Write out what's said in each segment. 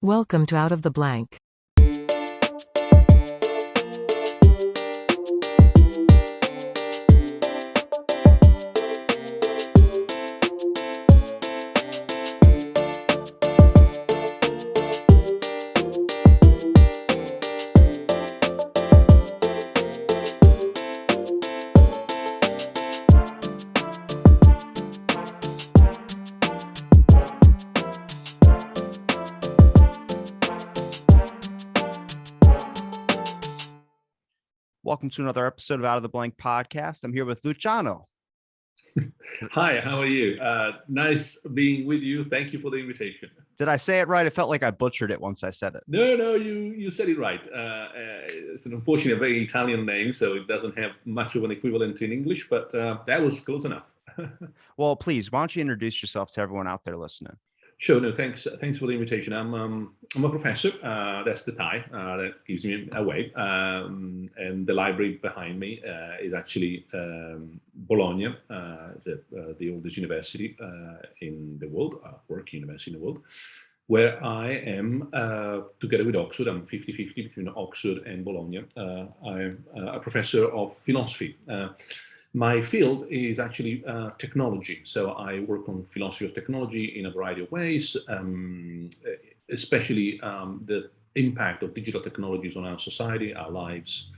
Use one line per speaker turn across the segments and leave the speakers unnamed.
Welcome to Out of the Blank.
Welcome to another episode of Out of the Blank podcast. I'm here with Luciano.
Hi, how are you? Nice being with you. Thank you for the invitation.
Did I say it right? It felt like I butchered it once I said it.
No, you said it right. It's an unfortunately very Italian name, so it doesn't have much of an equivalent in English, but that was close enough.
Well, please, why don't you introduce yourself to everyone out there listening?
Sure. No, thanks for the invitation. I'm a professor. That's the tie that gives me away. And the library behind me is actually Bologna, the oldest university in the world, working university in the world, where I am together with Oxford. I'm 50-50 between Oxford and Bologna. I'm a professor of philosophy. My field is actually technology. So I work on philosophy of technology in a variety of ways, especially the impact of digital technologies on our society, our lives,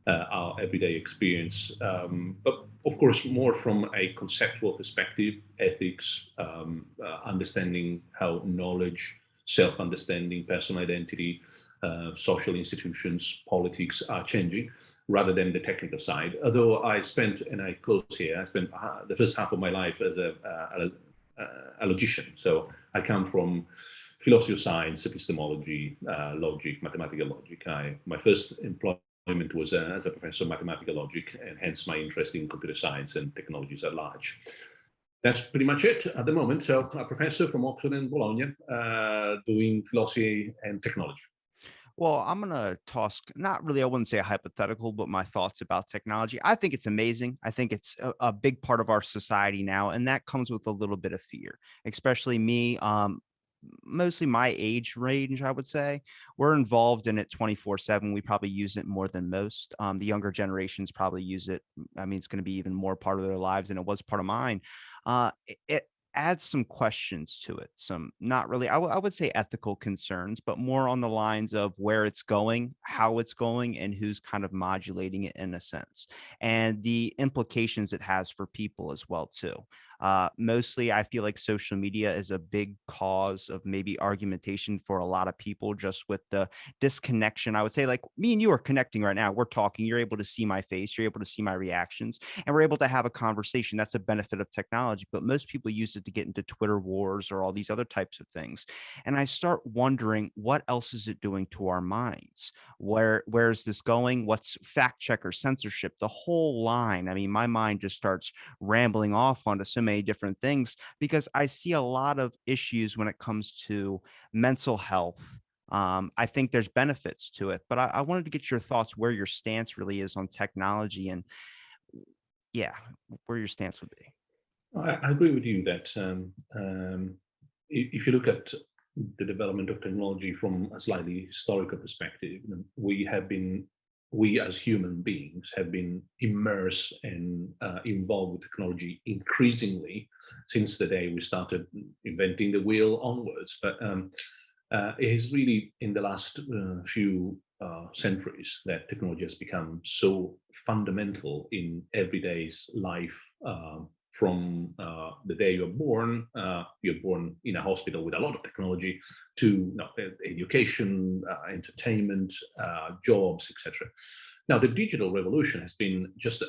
our everyday experience. But of course, more from a conceptual perspective, ethics, understanding how knowledge, self-understanding, personal identity, social institutions, politics are changing, rather than the technical side. Although I spent, and I close here, I spent the first half of my life as a logician. So I come from philosophy of science, epistemology, logic, mathematical logic. My first employment was as a professor of mathematical logic, and hence my interest in computer science and technologies at large. That's pretty much it at the moment. So a professor from Oxford and Bologna doing philosophy and technology.
Well, I'm going to toss, not really, I wouldn't say a hypothetical, but my thoughts about technology. I think it's amazing. I think it's a big part of our society now, and that comes with a little bit of fear, especially me. Mostly my age range, I would say. We're involved in it 24/7. We probably use it more than most. The younger generations probably use it. I mean, it's going to be even more part of their lives than it was part of mine. It adds some questions to it, some not really, I would say ethical concerns, but more on the lines of where it's going, how it's going, and who's kind of modulating it in a sense, and the implications it has for people as well too. Mostly, I feel like social media is a big cause of maybe argumentation for a lot of people, just with the disconnection. I would say, like me and you are connecting right now. We're talking. You're able to see my face. You're able to see my reactions, and we're able to have a conversation. That's a benefit of technology. But most people use it to get into Twitter wars or all these other types of things. And I start wondering, what else is it doing to our minds? Where is this going? What's fact check or censorship? The whole line. I mean, my mind just starts rambling off onto so many different things because I see a lot of issues when it comes to mental health. I think there's benefits to it, but I wanted to get your thoughts where your stance really is on technology and yeah, where your stance would be.
I agree with you that if you look at the development of technology from a slightly historical perspective, we as human beings have been immersed and involved with technology increasingly since the day we started inventing the wheel onwards. But it is really in the last few centuries that technology has become so fundamental in everyday's life. From the day you're born in a hospital with a lot of technology, to education, entertainment, jobs, etc. Now, the digital revolution has been just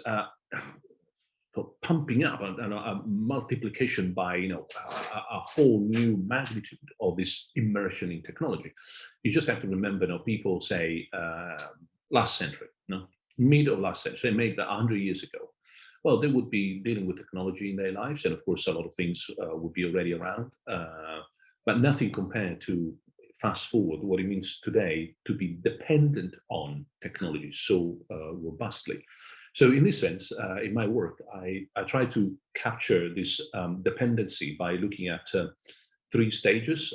pumping up a multiplication by a whole new magnitude of this immersion in technology. You just have to remember, people say last century, mid of last century, maybe 100 years ago. Well, they would be dealing with technology in their lives, and of course, a lot of things would be already around, but nothing compared to fast forward what it means today to be dependent on technology so robustly. So, in this sense, in my work, I try to capture this dependency by looking at three stages.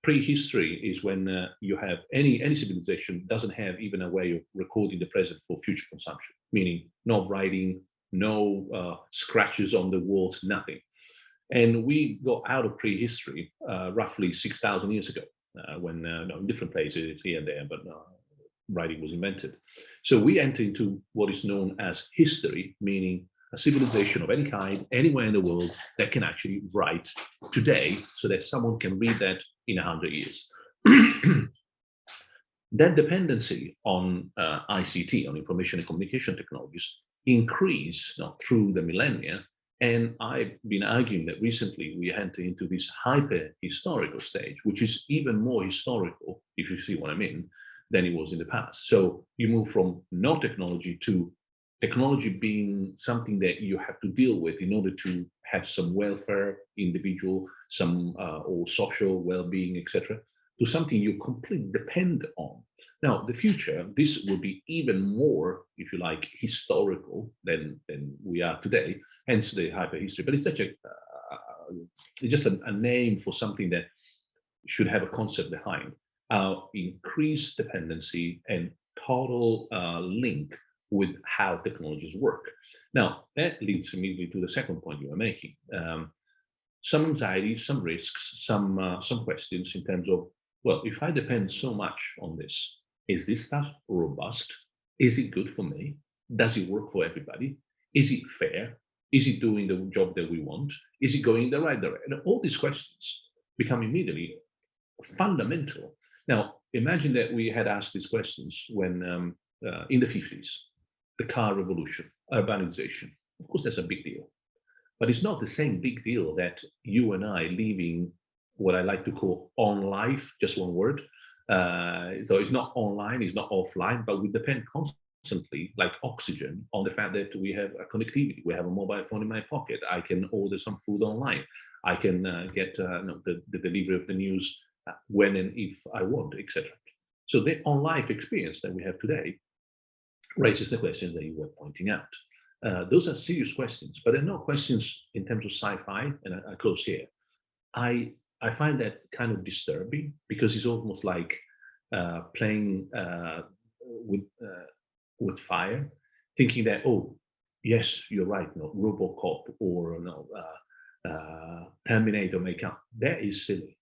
Prehistory is when you have any civilization doesn't have even a way of recording the present for future consumption, meaning no writing, no scratches on the walls, nothing. And we got out of prehistory roughly 6,000 years ago, when no, in different places here and there, but writing was invented. So we enter into what is known as history, meaning a civilization of any kind, anywhere in the world, that can actually write today so that someone can read that in 100 years. That dependency on ICT, on information and communication technologies, increased through the millennia. And I've been arguing that recently we enter into this hyper historical stage, which is even more historical, if you see what I mean, than it was in the past. So you move from no technology to technology being something that you have to deal with in order to have some welfare, individual, some or social well-being, etc., to something you completely depend on. Now, the future, this will be even more, if you like, historical than we are today, hence the hyperhistory. But it's such it's just a name for something that should have a concept behind. Increased dependency and total link with how technologies work. Now, that leads immediately to the second point you were making. Some anxiety, some risks, some questions in terms of, well, if I depend so much on this, is this stuff robust? Is it good for me? Does it work for everybody? Is it fair? Is it doing the job that we want? Is it going in the right direction? And all these questions become immediately fundamental. Now, imagine that we had asked these questions when in the 50s, the car revolution, urbanization. Of course, that's a big deal. But it's not the same big deal that you and I living what I like to call on life, just one word. So it's not online, it's not offline, but we depend constantly, like oxygen, on the fact that we have a connectivity. We have a mobile phone in my pocket. I can order some food online. I can get the delivery of the news when and if I want, etc. So the on life experience that we have today raises the questions that you were pointing out. Those are serious questions, but they're not questions in terms of sci-fi. And I close here. I find that kind of disturbing because it's almost like playing with fire, thinking that, oh, yes, you're right, no, RoboCop or no, Terminator may come. That is silly.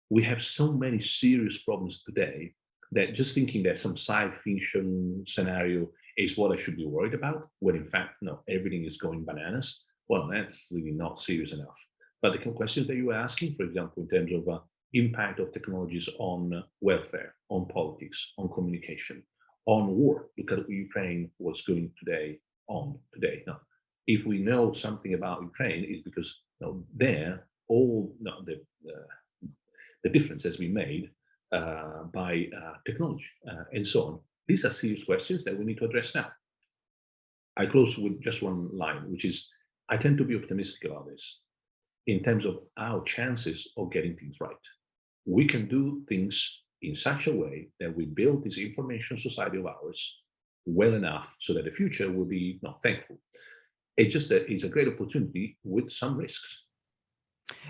We have so many serious problems today that just thinking that some science fiction scenario is what I should be worried about, when in fact, no, everything is going bananas. Well, that's really not serious enough. But the questions that you were asking, for example, in terms of impact of technologies on welfare, on politics, on communication, on war, look at Ukraine, what's going today on today. Now, if we know something about Ukraine, is because there all the difference has been made by technology and so on. These are serious questions that we need to address now. I close with just one line, which is I tend to be optimistic about this in terms of our chances of getting things right. We can do things in such a way that we build this information society of ours well enough so that the future will be not thankful. It's just that it's a great opportunity with some risks.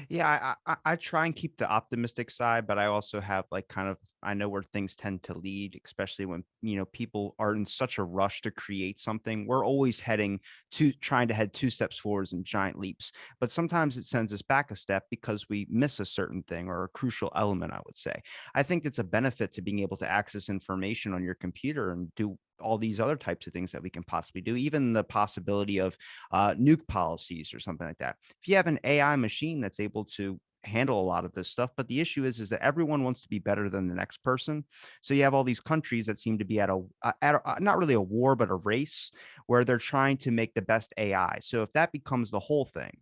Yeah, I try and keep the optimistic side, but I also have like kind of I know where things tend to lead, especially when people are in such a rush to create something. We're always heading to trying to head two steps forwards and giant leaps, but sometimes it sends us back a step because we miss a certain thing or a crucial element. I would say I think it's a benefit to being able to access information on your computer and do all these other types of things that we can possibly do, even the possibility of nuke policies or something like that. If you have an AI machine that's able to handle a lot of this stuff, but the issue is that everyone wants to be better than the next person. So you have all these countries that seem to be at a not really a war, but a race where they're trying to make the best AI. So if that becomes the whole thing,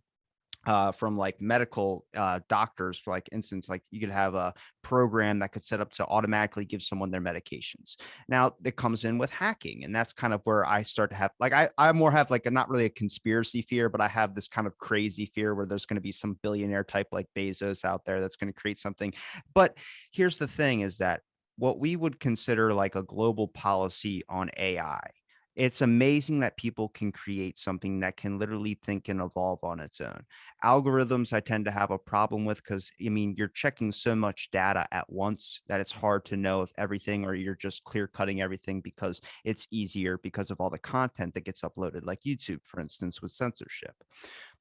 from like medical doctors, for like instance, like you could have a program that could set up to automatically give someone their medications. Now it comes in with hacking, and that's kind of where I start to have like I more have like a not really a conspiracy fear, but I have this kind of crazy fear where there's going to be some billionaire type like Bezos out there that's going to create something. But here's the thing: is that what we would consider like a global policy on AI It's amazing that people can create something that can literally think and evolve on its own. Algorithms, I tend to have a problem with because, I mean, you're checking so much data at once that it's hard to know if everything or you're just clear cutting everything because it's easier because of all the content that gets uploaded, like YouTube, for instance, with censorship.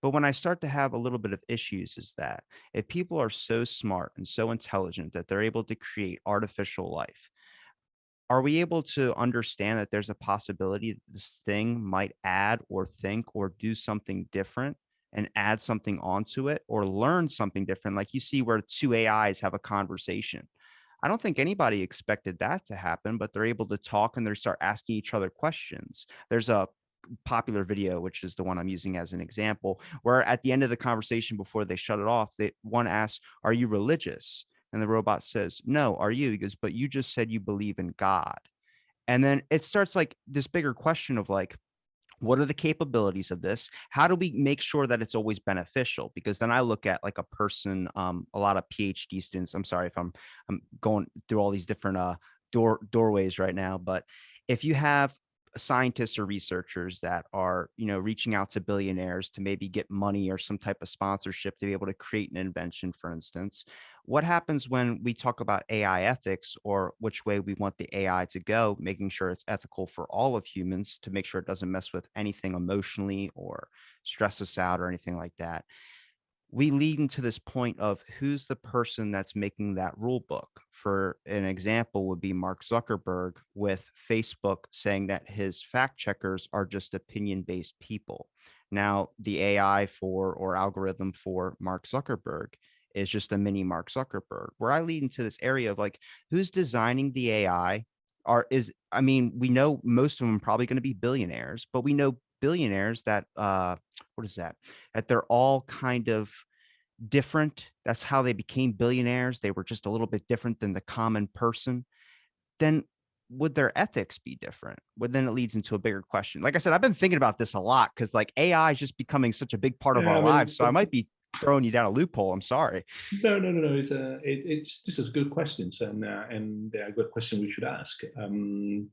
But when I start to have a little bit of issues, is that if people are so smart and so intelligent that they're able to create artificial life, are we able to understand that there's a possibility that this thing might add or think or do something different and add something onto it or learn something different? Like you see where two AIs have a conversation. I don't think anybody expected that to happen, but they're able to talk and they start asking each other questions. There's a popular video, which is the one I'm using as an example, where at the end of the conversation before they shut it off, they one asks, "Are you religious?" And the robot says, "No, are you?" He goes, "But you just said you believe in God." And then it starts like this bigger question of like, what are the capabilities of this? How do we make sure that it's always beneficial? Because then I look at like a person, a lot of PhD students. I'm sorry if I'm going through all these different doorways right now, but if you have scientists or researchers that are, reaching out to billionaires to maybe get money or some type of sponsorship to be able to create an invention, for instance, what happens when we talk about AI ethics or which way we want the AI to go, making sure it's ethical for all of humans to make sure it doesn't mess with anything emotionally or stress us out or anything like that? We lead into this point of who's the person that's making that rule book. For an example, would be Mark Zuckerberg with Facebook saying that his fact checkers are just opinion based people. Now, the AI for or algorithm for Mark Zuckerberg is just a mini Mark Zuckerberg. Where I lead into this area of like who's designing the AI I mean, we know most of them are probably going to be billionaires, but we know billionaires that what is that? That they're all kind of different. That's how they became billionaires. They were just a little bit different than the common person. Then would their ethics be different? Well, then it leads into a bigger question. Like I said, I've been thinking about this a lot because like AI is just becoming such a big part of
Yeah,
our
I
lives.
mean,
So I might be throwing you down a loophole. I'm sorry.
no, no, no, no. It's this is good questions, and they are good questions we should ask.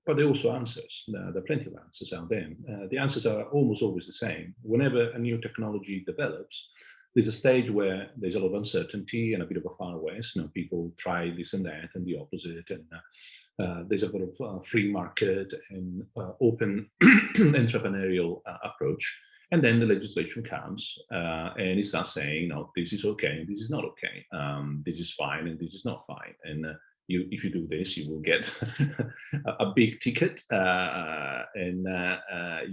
But they're also answers. There are plenty of answers out there. The answers are almost always the same. Whenever a new technology develops, there's a stage where there's a lot of uncertainty and a bit of a far west. People try this and that and the opposite, and there's a bit of free market and open entrepreneurial approach. And then the legislation comes and it starts saying, no, this is okay, and this is not okay. This is fine, and this is not fine. And if you do this, you will get a big ticket, and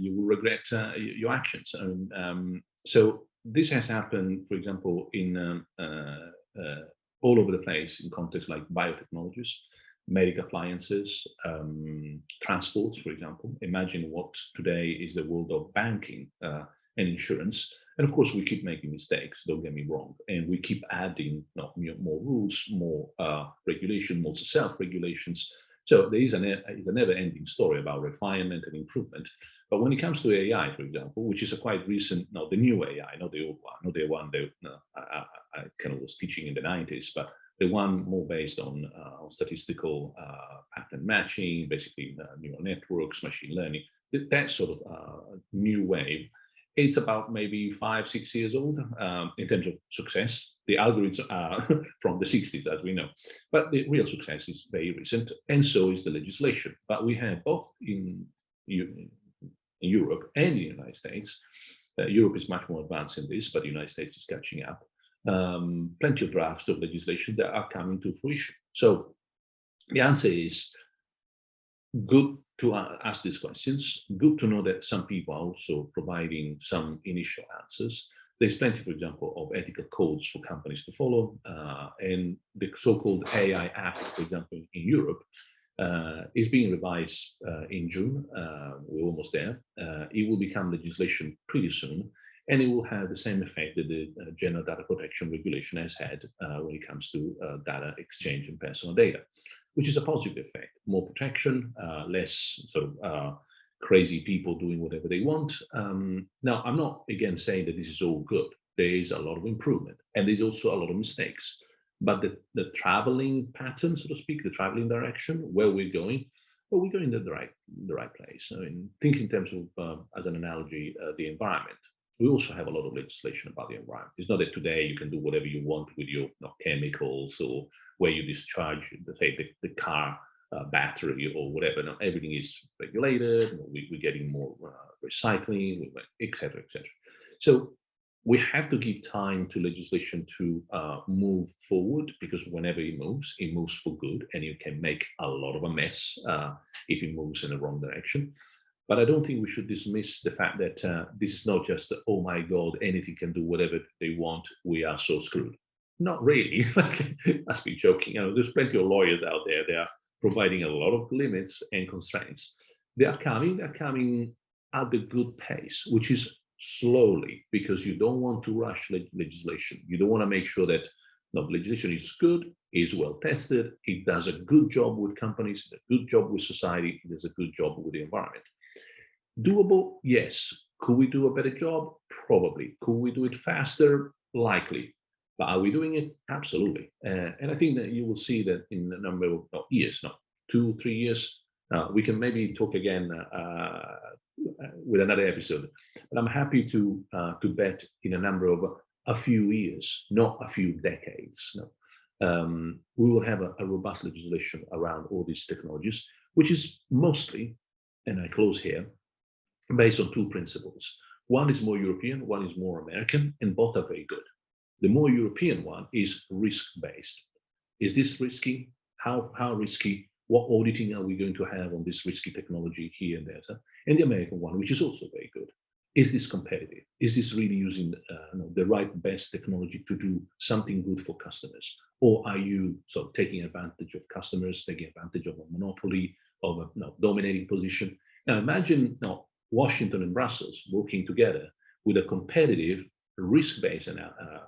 you will regret your actions. And so this has happened, for example, in all over the place in contexts like biotechnologies, medical appliances, transport, for example. Imagine what today is the world of banking and insurance. And of course, we keep making mistakes, don't get me wrong. And we keep adding more rules, more regulation, more self regulations. So there is a never ending story about refinement and improvement. But when it comes to AI, for example, which is a quite recent, no, the new AI, not the old one, not the one that I kind of was teaching in the 90s, but the one more based on statistical pattern matching, basically neural networks, machine learning, that sort of new wave. It's about maybe 5, 6 years old in terms of success. The algorithms are from the 60s, as we know, but the real success is very recent, and so is the legislation. But we have both in Europe and the United States. Europe is much more advanced in this, but the United States is catching up. Plenty of drafts of legislation that are coming to fruition. So the answer is good to ask these questions. Good to know that some people are also providing some initial answers. There's plenty, for example, of ethical codes for companies to follow, and the so-called AI Act, for example, in Europe, is being revised in June. We're almost there. It will become legislation pretty soon, and it will have the same effect that the General Data Protection Regulation has had when it comes to data exchange and personal data, which is a positive effect. More protection, less sort of crazy people doing whatever they want. Now, I'm not again saying that this is all good. There is a lot of improvement, and there's also a lot of mistakes. But the traveling pattern, so to speak, the traveling direction, where we're going, But we're going in the right place. I mean, think in terms of, as an analogy, the environment. We also have a lot of legislation about the environment. It's not that today you can do whatever you want with your, chemicals, or where you discharge, say, the car battery or whatever. Now everything is regulated. We're getting more recycling, et cetera, et cetera. So we have to give time to legislation to move forward, because whenever it moves for good, and you can make a lot of a mess if it moves in the wrong direction. But I don't think we should dismiss the fact that this is not just, oh my God, anything can do whatever they want. We are so screwed. Not really. Like, let's be joking. There's plenty of lawyers out there. They are providing a lot of limits and constraints. They're coming at the good pace, which is slowly, because you don't want to rush legislation. You don't want to make sure that legislation is good, is well tested, it does a good job with companies, a good job with society, it does a good job with the environment. Doable? Yes. Could we do a better job? Probably. Could we do it faster? Likely. But are we doing it? Absolutely. And I think that you will see that in a number of years, now 2, 3 years, we can maybe talk again with another episode. But I'm happy to bet in a number of a few years, not a few decades. No. We will have a robust legislation around all these technologies, which is mostly, and I close here, based on two principles. One is more European, one is more American, and both are very good. The more European one is risk-based. Is this risky? How risky? What auditing are we going to have on this risky technology here and there? And the American one, which is also very good. Is this competitive? Is this really using the right best technology to do something good for customers? Or are you taking advantage of customers, taking advantage of a monopoly, of a dominating position? Now imagine Washington and Brussels working together with a competitive, risk-based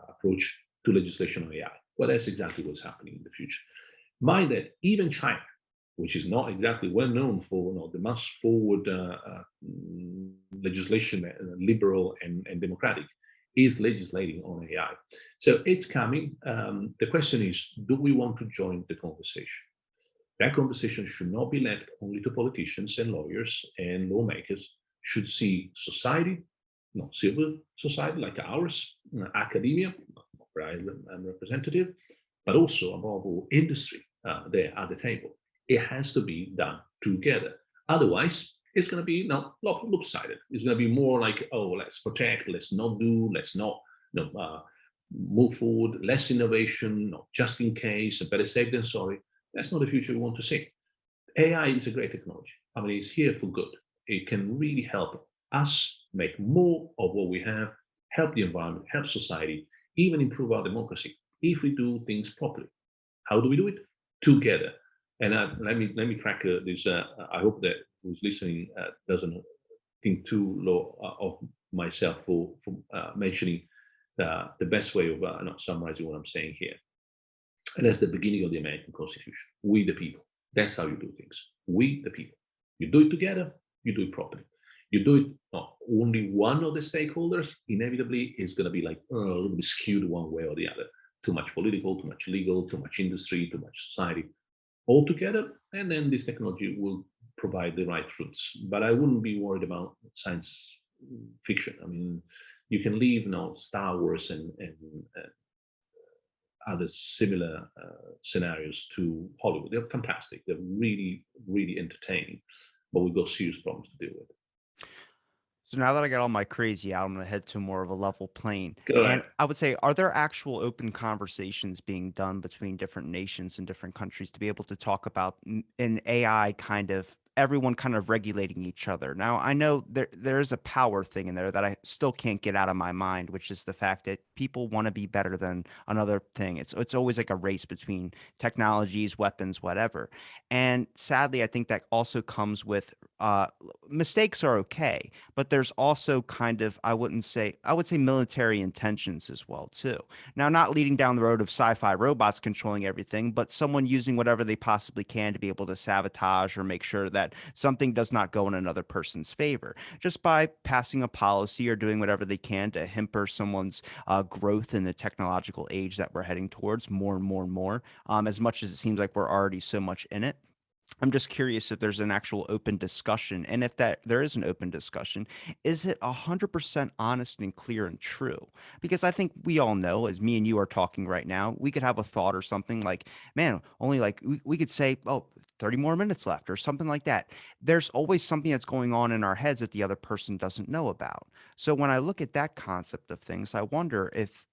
approach to legislation on AI. Well, that's exactly what's happening in the future. Mind that even China, which is not exactly well known for the most forward legislation, liberal and democratic, is legislating on AI. So it's coming. The question is, do we want to join the conversation? That conversation should not be left only to politicians and lawyers and lawmakers. Should see society, civil society like ours, academia, where I'm representative, but also above all industry there at the table. It has to be done together. Otherwise, it's going to be lopsided. It's going to be more like, oh, let's protect, let's not do, let's not move forward, less innovation, just in case, better safe than sorry. That's not the future we want to see. AI is a great technology. I mean, it's here for good. It can really help us make more of what we have, help the environment, help society, even improve our democracy if we do things properly. How do we do it? Together. And let me crack this. I hope that who's listening doesn't think too low of myself for mentioning the best way of not summarizing what I'm saying here. And that's the beginning of the American Constitution. We the people. That's how you do things. We the people. You do it together, you do it properly. You do it only one of the stakeholders, inevitably is going to be like a little bit skewed one way or the other. Too much political, too much legal, too much industry, too much society, all together, and then this technology will provide the right fruits. But I wouldn't be worried about science fiction. I mean, you can leave Star Wars and other similar scenarios to Hollywood. They're fantastic. They're really, really entertaining, but we've got serious problems to deal with.
So now that I got all my crazy out, I'm going to head to more of a level plane.
Go
And
ahead.
I would say, are there actual open conversations being done between different nations and different countries to be able to talk about an AI kind of everyone kind of regulating each other? Now, I know there is a power thing in there that I still can't get out of my mind, which is the fact that people want to be better than another thing. It's always like a race between technologies, weapons, whatever. And sadly, I think that also comes with mistakes are okay, but there's also kind of I would say military intentions as well too. Now, not leading down the road of sci-fi robots controlling everything, but someone using whatever they possibly can to be able to sabotage or make sure that something does not go in another person's favor, just by passing a policy or doing whatever they can to hamper someone's growth in the technological age that we're heading towards more and more and more. As much as it seems like we're already so much in it. I'm just curious if there's an actual open discussion, and if that there is an open discussion, is it 100% honest and clear and true? Because I think we all know, as me and you are talking right now, we could have a thought or something like, man, only like we could say, oh, 30 more minutes left or something like that. There's always something that's going on in our heads that the other person doesn't know about. So when I look at that concept of things, I wonder if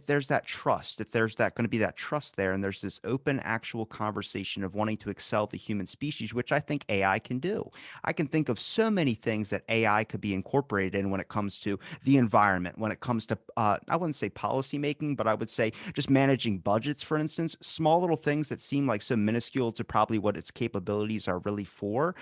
there's that trust, if there's that going to be that trust there, and there's this open, actual conversation of wanting to excel the human species, which I think AI can do. I can think of so many things that AI could be incorporated in when it comes to the environment, when it comes to, I wouldn't say policy making, but I would say just managing budgets, for instance, small little things that seem like so minuscule to probably what its capabilities are really for.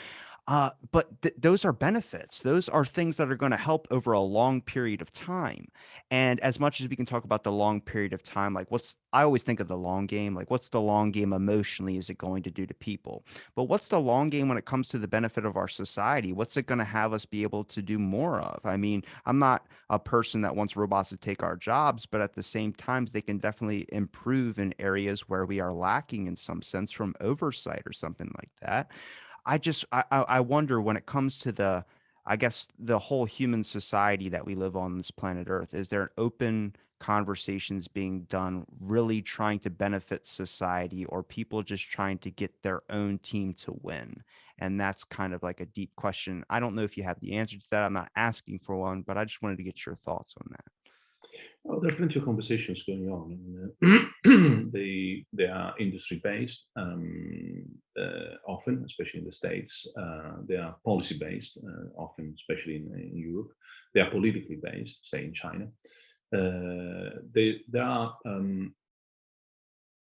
But those are benefits. Those are things that are going to help over a long period of time. And as much as we can talk about the long period of time, like I always think of the long game, like what's the long game emotionally is it going to do to people? But what's the long game when it comes to the benefit of our society? What's it going to have us be able to do more of? I mean, I'm not a person that wants robots to take our jobs, but at the same time, they can definitely improve in areas where we are lacking in some sense from oversight or something like that. I wonder when it comes to I guess the whole human society that we live on this planet Earth, is there an open conversations being done really trying to benefit society, or people just trying to get their own team to win? And that's kind of like a deep question. I don't know if you have the answer to that. I'm not asking for one, but I just wanted to get your thoughts on that.
Oh, there are plenty of conversations going on. And, they are industry based, often, especially in the States. They are policy based, often, especially in Europe. They are politically based, say in China. There are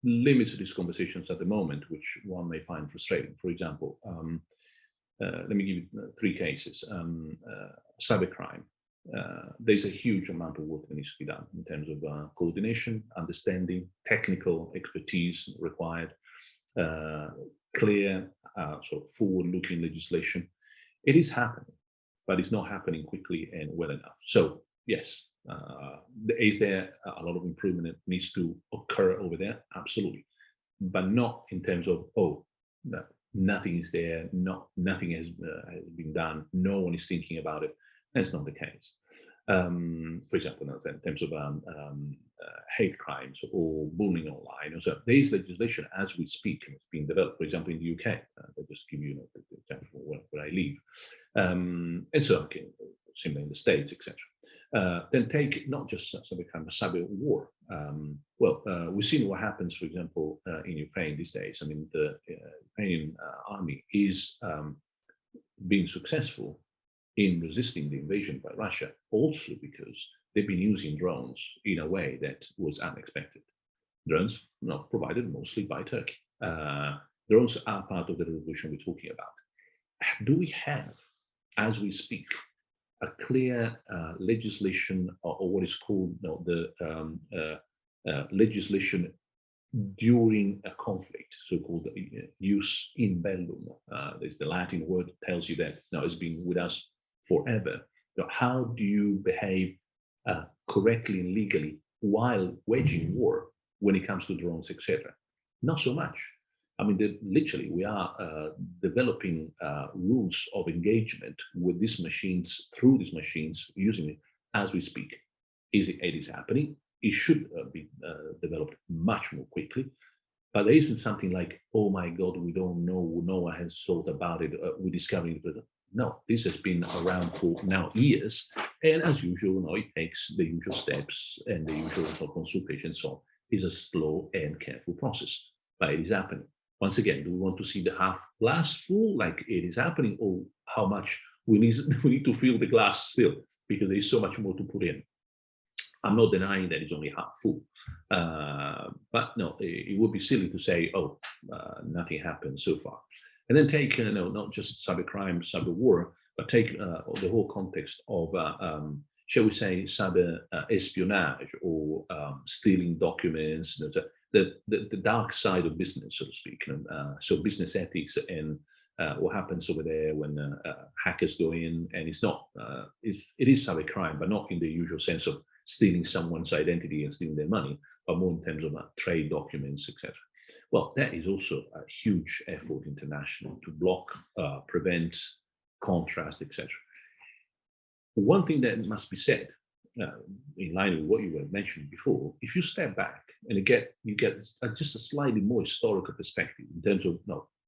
limits to these conversations at the moment, which one may find frustrating. For example, let me give you three cases. Cybercrime. There's a huge amount of work that needs to be done in terms of coordination, understanding, technical expertise required, uh, clear, sort of forward-looking legislation. It is happening, but it's not happening quickly and well enough. So yes, is there a lot of improvement that needs to occur over there? Absolutely, but not in terms of, oh, no, nothing is there, nothing has been done, no one is thinking about it. That's not the case. For example, in terms of hate crimes or bullying online, so there is legislation as we speak, and it's being developed. For example, in the UK, I'll just give you the example where I live, and so okay, similar in the States, etc. Then take not just cybercrime, but cyber war. We've seen what happens, for example, in Ukraine these days. I mean, the Ukrainian army is being successful in resisting the invasion by Russia, also because they've been using drones in a way that was unexpected. Drones, not provided mostly by Turkey. Drones are part of the revolution we're talking about. Do we have, as we speak, a clear legislation, or what is called, the legislation during a conflict, so-called jus in bellum? There's the Latin word that tells you that now it's been with us forever. How do you behave correctly and legally while waging war when it comes to drones, etc.? Not so much. I mean, literally, we are developing rules of engagement with these machines, through these machines, using it as we speak. It is happening. It should be developed much more quickly. But there isn't something like, oh my God, we don't know, no one has thought about it, we're discovering it. No, this has been around for now years. And as usual, it takes the usual steps and the usual consultation. So it's a slow and careful process, but it is happening. Once again, do we want to see the half glass full, like it is happening, or how much we need, we need to fill the glass still, because there is so much more to put in? I'm not denying that it's only half full, but no, it would be silly to say, oh, nothing happened so far. And then take, not just cybercrime, cyber war, but take the whole context of, shall we say, cyber espionage, or stealing documents, the dark side of business, so to speak. So business ethics and what happens over there when hackers go in, and it's not, it is cybercrime, but not in the usual sense of stealing someone's identity and stealing their money, but more in terms of trade documents, etc. Well, that is also a huge effort international to block, prevent, contrast, etc. One thing that must be said, uh, in line with what you were mentioning before, if you step back and you get just a slightly more historical perspective in terms of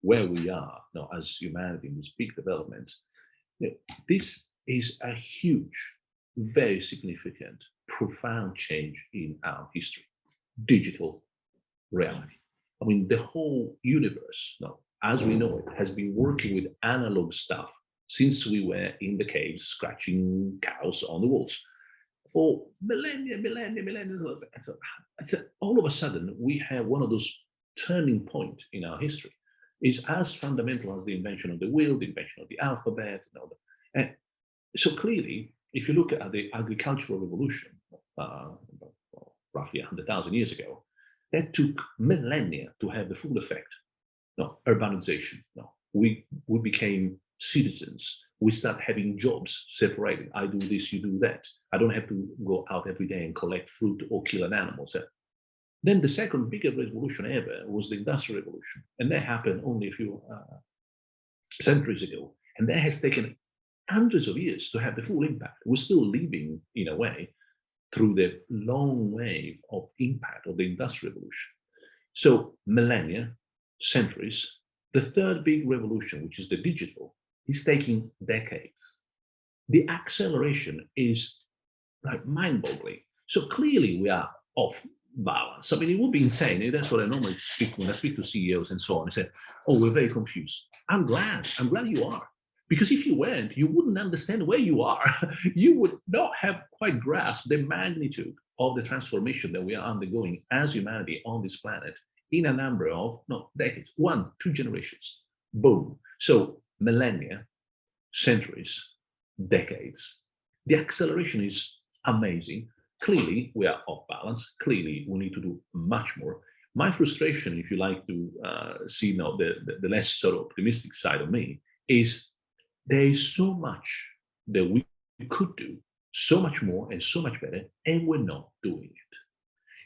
where we are now as humanity in this big development, this is a huge, very significant, profound change in our history. Digital reality. I mean, the whole universe, now, as we know it, has been working with analog stuff since we were in the caves scratching cows on the walls for millennia, millennia, millennia. So all of a sudden, we have one of those turning point in our history. Is as fundamental as the invention of the wheel, the invention of the alphabet, and so clearly, if you look at the agricultural revolution, roughly 100,000 years ago, that took millennia to have the full effect. No, urbanization. No, we became citizens. We start having jobs separated. I do this, you do that. I don't have to go out every day and collect fruit or kill an animal. So then the second biggest revolution ever was the Industrial Revolution, and that happened only a few centuries ago. And that has taken hundreds of years to have the full impact. We're still living, in a way, through the long wave of impact of the Industrial Revolution. So millennia, centuries. The third big revolution, which is the digital, is taking decades. The acceleration is like mind-boggling. So clearly we are off balance. I mean, it would be insane. That's what I normally speak when I speak to CEOs and so on. I say, "Oh, we're very confused." I'm glad. I'm glad you are. Because if you weren't, you wouldn't understand where you are. You would not have quite grasped the magnitude of the transformation that we are undergoing as humanity on this planet in a number of decades, 1, 2 generations. Boom. So millennia, centuries, decades. The acceleration is amazing. Clearly, we are off balance. Clearly, we need to do much more. My frustration, if you like to see now the less sort of optimistic side of me, is there is so much that we could do, so much more and so much better, and we're not doing it.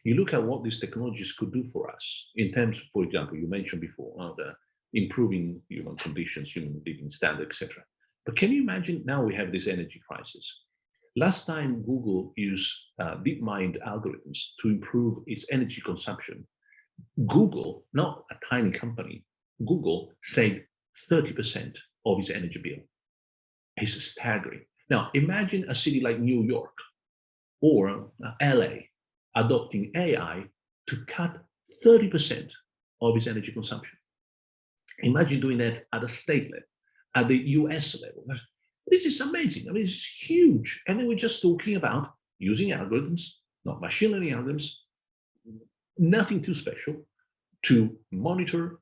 You look at what these technologies could do for us in terms, for example, you mentioned before, the improving human conditions, human living standard, etc. But can you imagine now we have this energy crisis? Last time Google used DeepMind algorithms to improve its energy consumption, Google, not a tiny company, Google saved 30% of its energy bill. It's staggering. Now, imagine a city like New York or LA adopting AI to cut 30% of its energy consumption. Imagine doing that at a state level, at the US level. This is amazing. I mean, it's huge. And then we're just talking about using algorithms, not machine learning algorithms, nothing too special, to monitor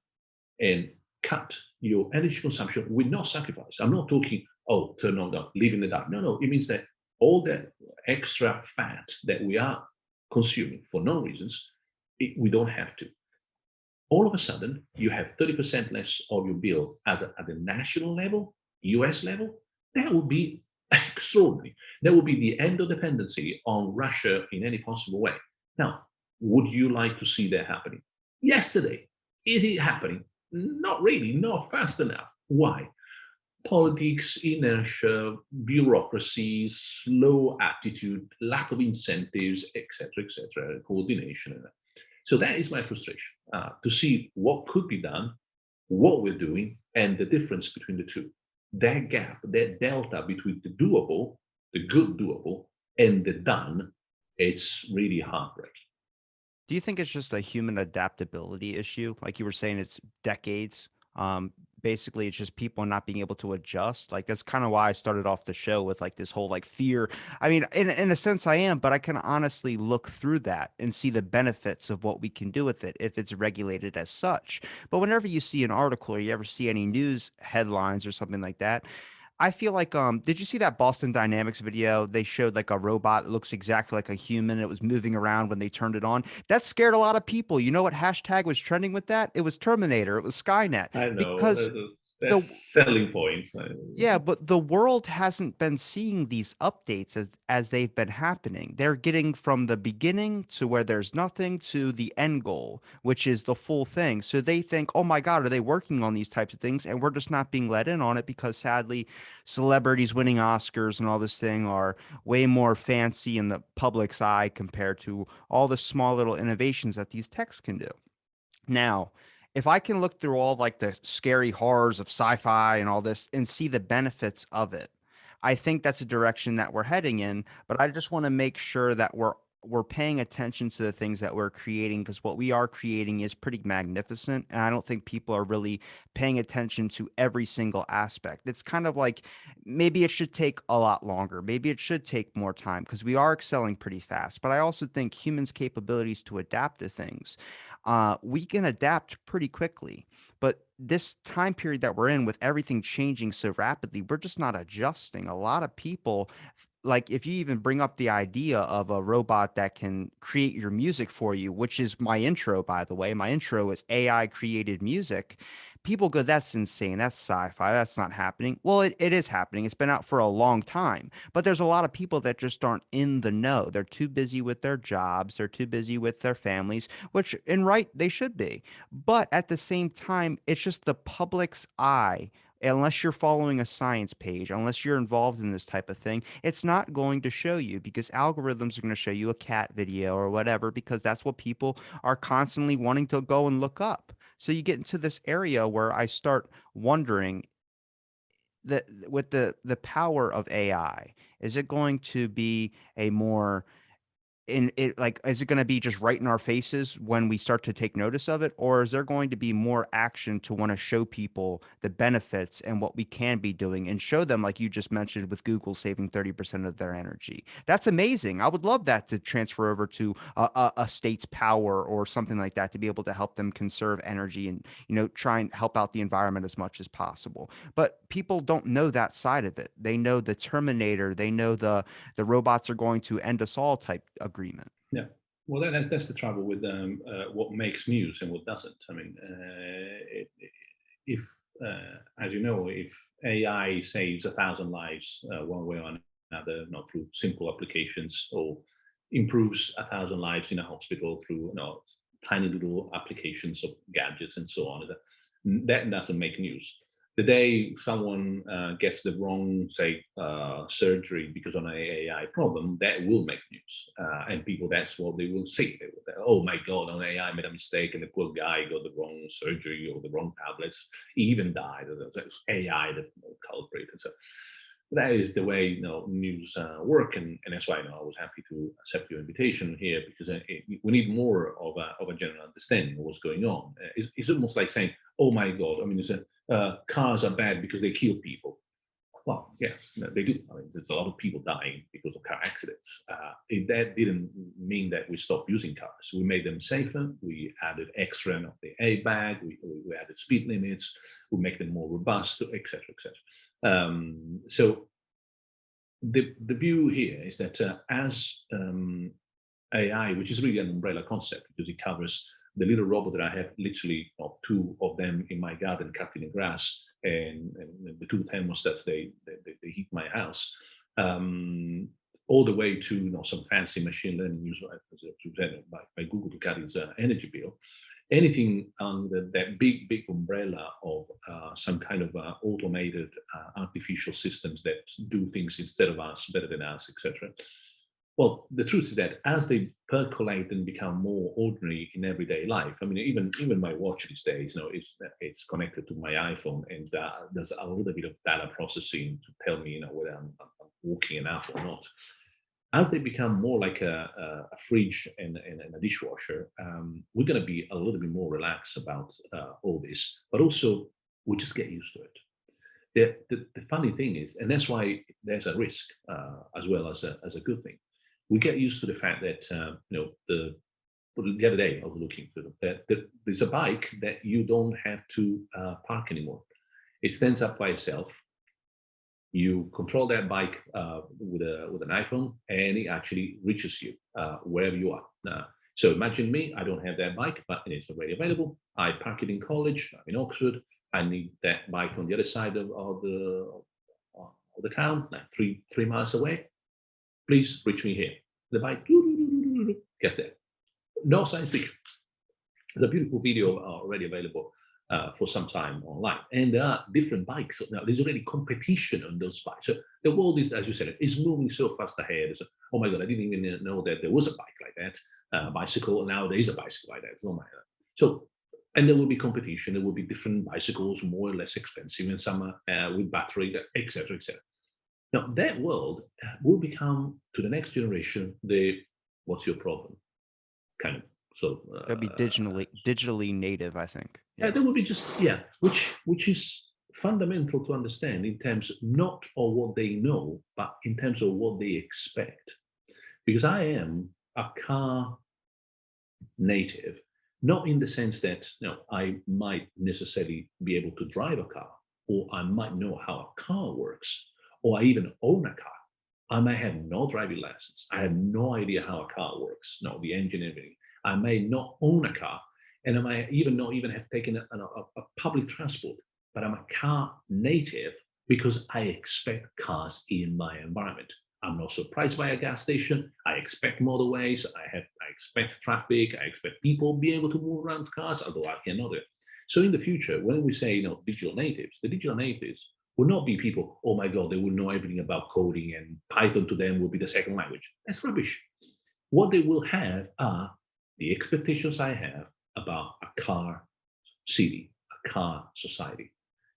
and cut your energy consumption with no sacrifice. I'm not talking, oh, turn on the live in the dark. No, no. It means that all that extra fat that we are consuming for no reasons, we don't have to. All of a sudden, you have 30% less of your bill at the national level, US level. That would be extraordinary. That would be the end of dependency on Russia in any possible way. Now, would you like to see that happening? Yesterday, is it happening? Not really, not fast enough. Why? Politics, inertia, bureaucracy, slow attitude, lack of incentives, etc., coordination. So that is my frustration, to see what could be done, what we're doing, and the difference between the two. That gap, that delta between the doable, the good doable, and the done, it's really heartbreaking.
Do you think it's just a human adaptability issue? Like you were saying, it's decades. Basically, it's just people not being able to adjust. Like that's kind of why I started off the show with like this whole like fear. I mean, in a sense, I am, but I can honestly look through that and see the benefits of what we can do with it if it's regulated as such. But whenever you see an article or you ever see any news headlines or something like that, I feel like did you see that Boston Dynamics video? They showed like a robot that looks exactly like a human. It was moving around when they turned it on. That scared a lot of people. You know what hashtag was trending with that? It was Terminator. It was Skynet
I know
because the
That's selling points.
Yeah, but the world hasn't been seeing these updates as they've been happening. They're getting from the beginning to where there's nothing to the end goal, which is the full thing. So they think, "Oh my God, are they working on these types of things?" And we're just not being let in on it because sadly, celebrities winning Oscars and all this thing are way more fancy in the public's eye compared to all the small little innovations that these techs can do. Now, if I can look through all like the scary horrors of sci-fi and all this and see the benefits of it, I think that's a direction that we're heading in. But I just want to make sure that we're paying attention to the things that we're creating because what we are creating is pretty magnificent. And I don't think people are really paying attention to every single aspect. It's kind of like maybe it should take a lot longer. Maybe it should take more time because we are excelling pretty fast. But I also think humans' capabilities to adapt to things we can adapt pretty quickly. But this time period that we're in, with everything changing so rapidly, we're just not adjusting. A lot of people, like if you even bring up the idea of a robot that can create your music for you, which is my intro, by the way, my intro is AI created music. People go, that's insane. That's sci-fi. That's not happening. Well, it is happening. It's been out for a long time. But there's a lot of people that just aren't in the know. They're too busy with their jobs. They're too busy with their families, which in right they should be. But at the same time, it's just the public's eye. Unless you're following a science page, unless you're involved in this type of thing, it's not going to show you because algorithms are going to show you a cat video or whatever because that's what people are constantly wanting to go and look up. So you get into this area where I start wondering that with the power of AI, is it going to be a more in it like, is it gonna be just right in our faces when we start to take notice of it, or is there going to be more action to wanna show people the benefits and what we can be doing and show them, like you just mentioned with Google saving 30% of their energy? That's amazing. I would love that to transfer over to a state's power or something like that to be able to help them conserve energy and, try and help out the environment as much as possible. But people don't know that side of it. They know the Terminator, they know the robots are going to end us all type agreement.
Yeah. Well, that's the trouble with what makes news and what doesn't. I mean, if, as you know, if AI saves 1,000 lives one way or another, not through simple applications, or improves 1,000 lives in a hospital through tiny little applications of gadgets and so on, that doesn't make news. The day someone gets the wrong, say, surgery because of an AI problem, that will make news. And people, that's what they will see. They will, oh my God, an AI made a mistake and the poor guy got the wrong surgery or the wrong tablets. He even died. It's AI the culprit. And so that is the way news work, and that's why I was happy to accept your invitation here because we need more of a general understanding of what's going on. It's almost like saying, "Oh my God!" I mean, cars are bad because they kill people. Well, yes, they do. I mean, there's a lot of people dying because of car accidents. That didn't mean that we stopped using cars. We made them safer. We added extra of the airbag. We added speed limits. We make them more robust, etc., etc. So the view here is that as AI, which is really an umbrella concept because it covers the little robot that I have, literally two of them in my garden cutting the grass, and the two thermostats they heat my house, all the way to some fancy machine learning used by Google to cut its energy bill. Anything under that big umbrella of some kind of automated artificial systems that do things instead of us, better than us, etc. Well, the truth is that as they percolate and become more ordinary in everyday life, I mean, even my watch these days, it's connected to my iPhone, and there's a little bit of data processing to tell me, whether I'm walking enough or not. As they become more like a fridge and a dishwasher, we're going to be a little bit more relaxed about all this, but also we just get used to it. The funny thing is, and that's why there's a risk as well as a good thing. We get used to the fact that the other day I was looking to that there's a bike that you don't have to park anymore. It stands up by itself. You control that bike with an iPhone, and it actually reaches you wherever you are. So imagine me, I don't have that bike, but it's already available. I park it in college, I'm in Oxford. I need that bike on the other side of the town, like three miles away. Please reach me here. The bike gets there. No science fiction. There's a beautiful video already available for some time online, and there are different bikes. So now there's already competition on those bikes. So the world is, as you said, is moving so fast ahead. So, oh my god, I didn't even know that there was a bike like that, bicycle. Now there is a bicycle like that. Oh my god. So, and there will be competition. There will be different bicycles, more or less expensive, and some with battery, etc., etc. Now that world will become to the next generation the what's your problem kind of. So
That'd be digitally native, I think.
yeah,
Yeah.
that would be just which is fundamental to understand in terms not of what they know, but in terms of what they expect. Because I am a car native, not in the sense that I might necessarily be able to drive a car, or I might know how a car works, or I even own a car. I may have no driving license. I have no idea how a car works, no, the engine and everything. I may not own a car, and I might even not even have taken a public transport, but I'm a car native because I expect cars in my environment. I'm not surprised by a gas station. I expect motorways. I expect traffic. I expect people be able to move around cars, although I cannot do it. So in the future, when we say digital natives, the digital natives will not be people, oh my God, they will know everything about coding and Python to them will be the second language. That's rubbish. What they will have are the expectations I have about a car city, a car society,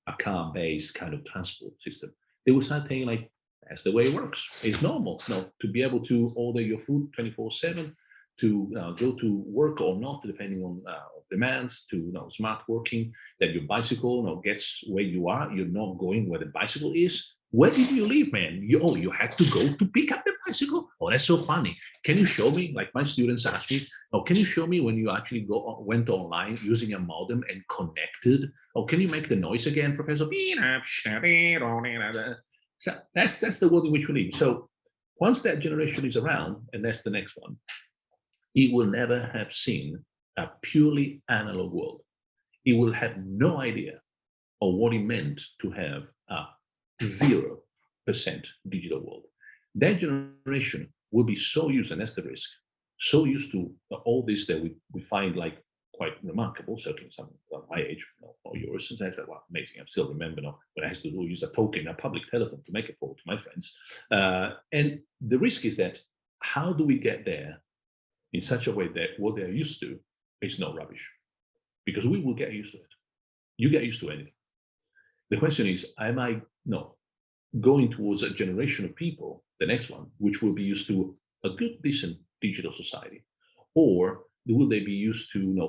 a car-based kind of transport system. They will start thinking like, that's the way it works. It's normal, to be able to order your food 24/7, to go to work or not, depending on demands, to smart working, that your bicycle gets where you are. You're not going where the bicycle is. Where did you live, man? You had to go to pick up the bicycle? Oh, that's so funny. Can you show me? Like my students ask me, oh, can you show me when you actually went online using a modem and connected? Oh, can you make the noise again, Professor? So that's the world in which we live. So once that generation is around, and that's the next one, it will never have seen a purely analog world. It will have no idea of what it meant to have a 0% digital world. That generation will be so used, and that's the risk, so used to all this that we find like quite remarkable, certainly some of my age or yours. And I said, well, amazing. I still remember when I had to use a token, a public telephone to make a call to my friends. And the risk is that how do we get there in such a way that what they're used to is not rubbish? Because we will get used to it. You get used to anything. The question is, am I going towards a generation of people, the next one, which will be used to a good, decent digital society, or will they be used to a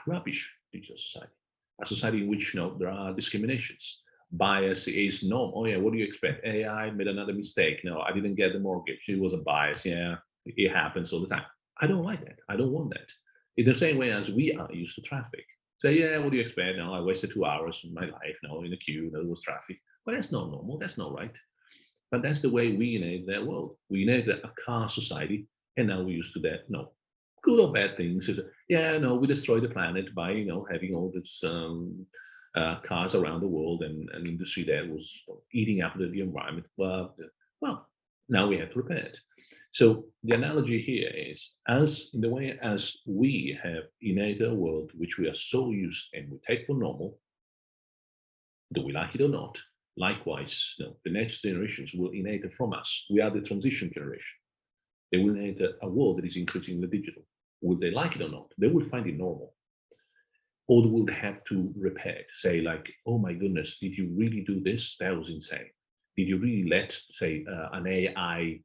rubbish digital society, a society in which there are discriminations, bias is no. Oh yeah, what do you expect? AI made another mistake. No, I didn't get the mortgage. It was a bias. Yeah, it happens all the time. I don't like that. I don't want that. In the same way as we are used to traffic. Say, yeah, what do you expect? No, I wasted 2 hours of my life, in the queue, there was traffic. But that's not normal, that's not right. But that's the way we inherit that world. We inherit a car society, and now we're used to that. No, good or bad things. Yeah, no, we destroy the planet by, having all these cars around the world and an industry that was eating up the environment. But, well, now we have to repair it. So the analogy here is, as in the way as we have inherited a world which we are so used and we take for normal, do we like it or not? Likewise, the next generations will inherit it from us. We are the transition generation. They will inherit a world that is increasingly digital. Will they like it or not? They will find it normal. Or they will have to repair it. Say like, oh my goodness, did you really do this? That was insane. Did you really let, say, an AI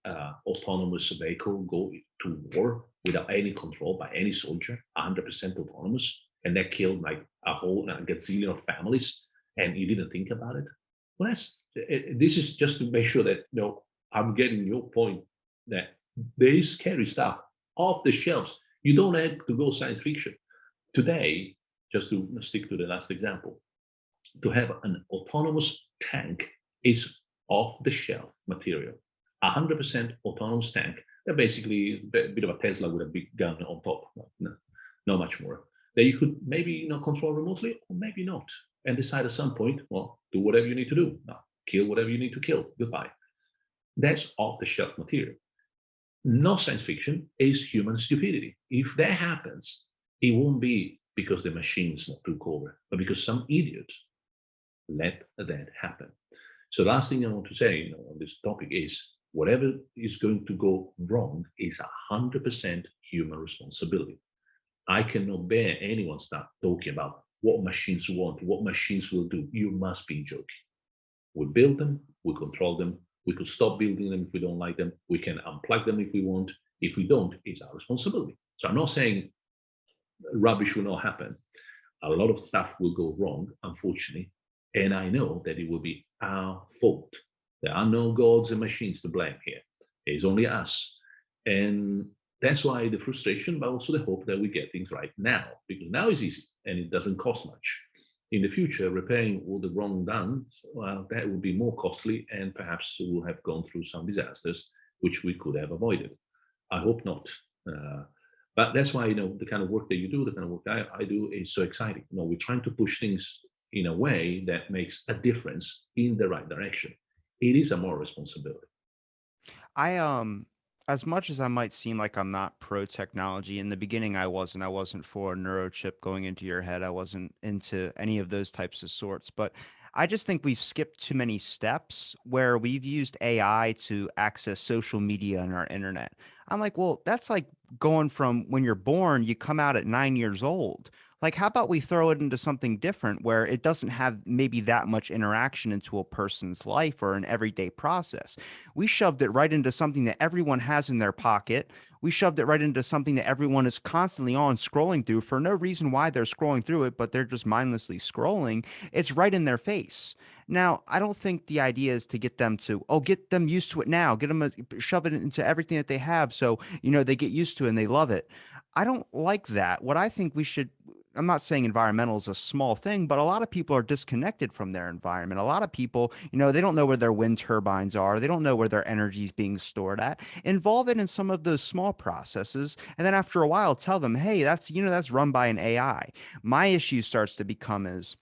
autonomous vehicle go to war without any control by any soldier, 100% autonomous, and that killed like a whole gazillion of families, and you didn't think about it? Well, this is just to make sure that I'm getting your point that there is scary stuff off the shelves. You don't have to go science fiction. Today, just to stick to the last example, to have an autonomous tank is off the shelf material. 100% autonomous tank that basically is a bit of a Tesla with a big gun on top. No, not much more. That you could maybe control remotely or maybe not. and decide at some point, well, do whatever you need to do. Now, kill whatever you need to kill. Goodbye. That's off the shelf material. No science fiction is human stupidity. If that happens, it won't be because the machines took over, but because some idiot let that happen. So last thing I want to say, on this topic is whatever is going to go wrong is 100% human responsibility. I cannot bear anyone start talking about what machines want, what machines will do. You must be joking. We build them, we control them. We could stop building them if we don't like them. We can unplug them if we want. If we don't, it's our responsibility. So I'm not saying rubbish will not happen. A lot of stuff will go wrong, unfortunately. And I know that it will be our fault. There are no gods and machines to blame here. It's only us. And that's why the frustration, but also the hope that we get things right now, because now is easy and it doesn't cost much. In the future, repairing all the wrong done, well, that would be more costly and perhaps we'll have gone through some disasters which we could have avoided. I hope not. Uh, but that's why, the kind of work that you do, the kind of work I do is so exciting. We're trying to push things in a way that makes a difference in the right direction. It is a moral responsibility.
I as much as I might seem like I'm not pro technology, in the beginning I wasn't for a neurochip going into your head. I wasn't into any of those types of sorts, but I just think we've skipped too many steps where we've used AI to access social media and our internet. I'm like, well, that's like going from when you're born, you come out at 9 years old. Like, how about we throw it into something different where it doesn't have maybe that much interaction into a person's life or an everyday process? We shoved it right into something that everyone has in their pocket. We shoved it right into something that everyone is constantly on scrolling through for no reason why they're scrolling through it, but they're just mindlessly scrolling. It's right in their face. Now, I don't think the idea is to get them to, oh, get them used to it now, get them, shove it into everything that they have. So, they get used to it and they love it. I don't like that. What I think we should, I'm not saying environmental is a small thing, but a lot of people are disconnected from their environment. A lot of people, they don't know where their wind turbines are. They don't know where their energy is being stored at. Involve it in some of those small processes. And then after a while, tell them, hey, that's run by an AI. My issue starts to become is,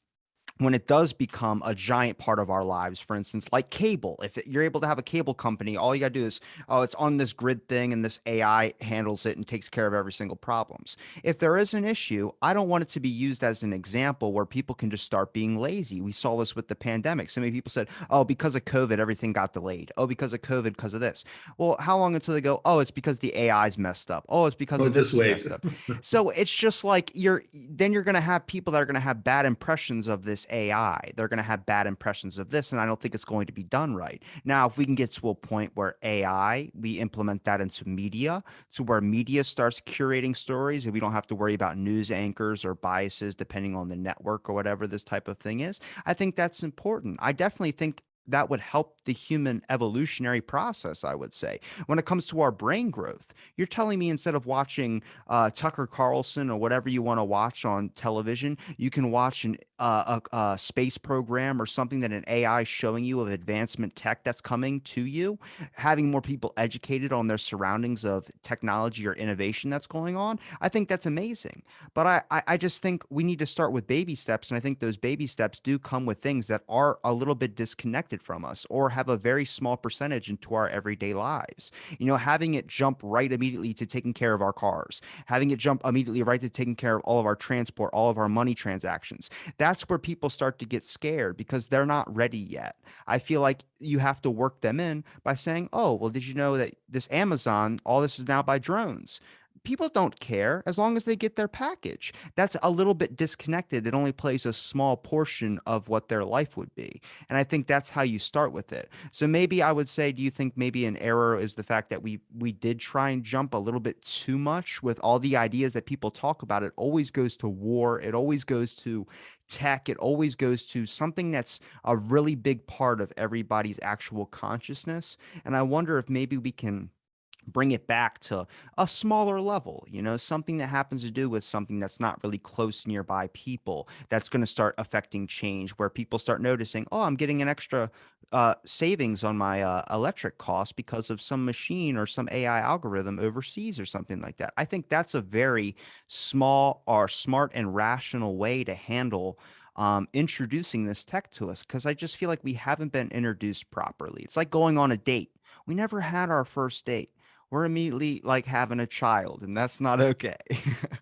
when it does become a giant part of our lives, for instance, like cable, if you're able to have a cable company, all you got to do is, oh, it's on this grid thing and this AI handles it and takes care of every single problems. If there is an issue, I don't want it to be used as an example where people can just start being lazy. We saw this with the pandemic. So many people said, oh, because of COVID, everything got delayed. Oh, because of COVID, because of this. Well, how long until they go, oh, it's because the AI's messed up. Oh, it's because
Oh,
of this
just
is
wait.
messed up. So it's just like you're going to have people that are going to have bad impressions of this AI. They're going to have bad impressions of this, and I don't think it's going to be done right. Now, if we can get to a point where AI, we implement that into media, to where media starts curating stories, and we don't have to worry about news anchors or biases depending on the network or whatever this type of thing is, I think that's important. I definitely think that would help the human evolutionary process, I would say. When it comes to our brain growth, you're telling me instead of watching Tucker Carlson or whatever you want to watch on television, you can watch a space program or something that an AI is showing you of advancement tech that's coming to you, having more people educated on their surroundings of technology or innovation that's going on. I think that's amazing. But I just think we need to start with baby steps. And I think those baby steps do come with things that are a little bit disconnected from us or have a very small percentage into our everyday lives. Having it jump right immediately to taking care of our cars, having it jump immediately right to taking care of all of our transport, all of our money transactions. That's where people start to get scared because they're not ready yet. I feel like you have to work them in by saying, oh, well, did you know that this Amazon, all this is now by drones? People don't care as long as they get their package. That's a little bit disconnected. It only plays a small portion of what their life would be. And I think that's how you start with it. So maybe I would say, do you think maybe an error is the fact that we did try and jump a little bit too much with all the ideas that people talk about? It always goes to war. It always goes to tech. It always goes to something that's a really big part of everybody's actual consciousness. And I wonder if maybe we can bring it back to a smaller level, something that happens to do with something that's not really close nearby people, that's going to start affecting change where people start noticing, oh, I'm getting an extra savings on my electric cost because of some machine or some AI algorithm overseas or something like that. I think that's a very small or smart and rational way to handle introducing this tech to us because I just feel like we haven't been introduced properly. It's like going on a date. We never had our first date. We're immediately like having a child, and that's not okay.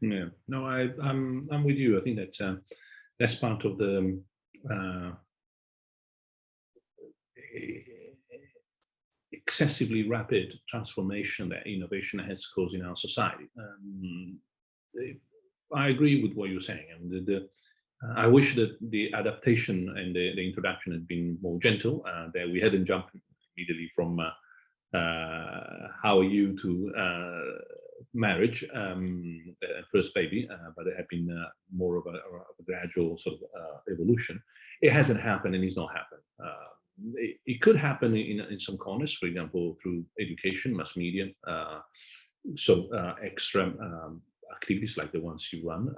Yeah. No, I'm with you. I think that that's part of the uh, excessively rapid transformation that innovation has caused in our society. Eh, I agree with what you're saying. I mean, I wish that the adaptation and the introduction had been more gentle, that we hadn't jumped immediately from how are you to marriage and first baby, but it had been more of a gradual sort of evolution. It hasn't happened and it's not happened. It could happen in some corners, for example, through education, mass media, extra activities like the ones you run,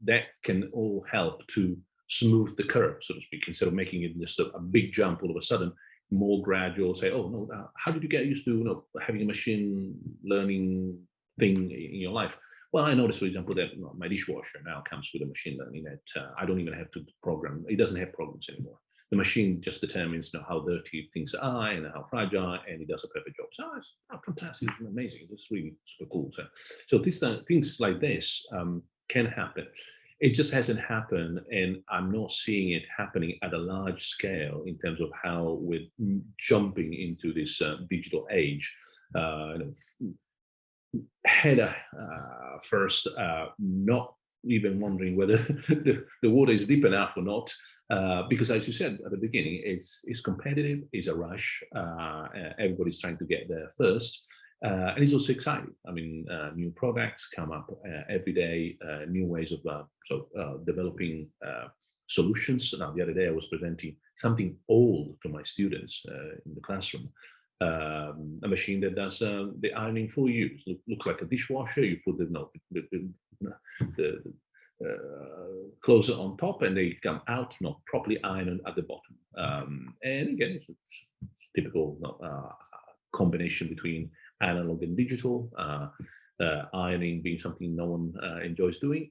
that can all help to smooth the curve, so to speak, instead of making it just a big jump all of a sudden, more gradual. Say, oh no, how did you get used to having a machine learning thing in your life? Well, I noticed, for example, that my dishwasher now comes with a machine learning that I don't even have to program. It doesn't have programs anymore. The machine just determines how dirty things are and how fragile, and it does a perfect job. So it's fantastic, it's amazing. It's really super cool. So these things like this can happen. It just hasn't happened, and I'm not seeing it happening at a large scale in terms of how we're jumping into this digital age. Header first, not even wondering whether the water is deep enough or not, because as you said at the beginning, it's competitive, it's a rush, everybody's trying to get there first, and it's also exciting. I mean, new products come up every day, new ways of developing solutions. Now, the other day I was presenting something old to my students in the classroom, a machine that does the ironing for you. Looks like a dishwasher. You put the clothes on top, and they come out not properly ironed at the bottom. And again, it's typical combination between analog and digital. Ironing being something no one enjoys doing.